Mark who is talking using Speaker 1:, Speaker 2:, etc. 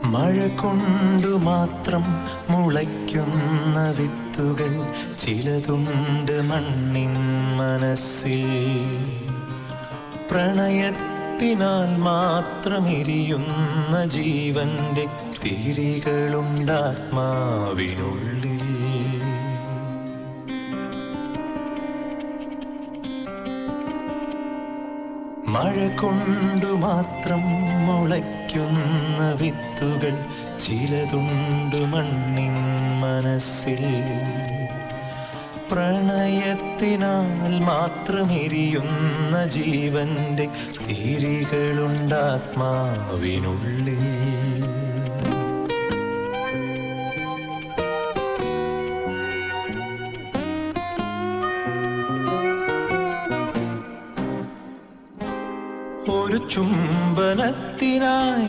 Speaker 1: മഴ കൊണ്ടു മാത്രം മുളയ്ക്കുന്ന വിത്തുകൾ ചിലതുണ്ട് മണ്ണിൻ മനസ്സിൽ. പ്രണയത്തിനാൽ മാത്രം എരിയുന്ന ജീവന്റെ തിരികളുണ്ടാത്മാവിനുള്ളിൽ. മഴ കൊണ്ടു മാത്രം മുളയ്ക്കുന്ന വിത്തുകൾ ചിലതുണ്ട് മണ്ണിൻ മനസ്സിൽ. പ്രണയത്തിനാൽ മാത്രം എരിയുന്ന ജീവന്റെ തിരികളുണ്ടാത്മാവിനുള്ളിൽ. ഒരു ചുംബനത്തിനായി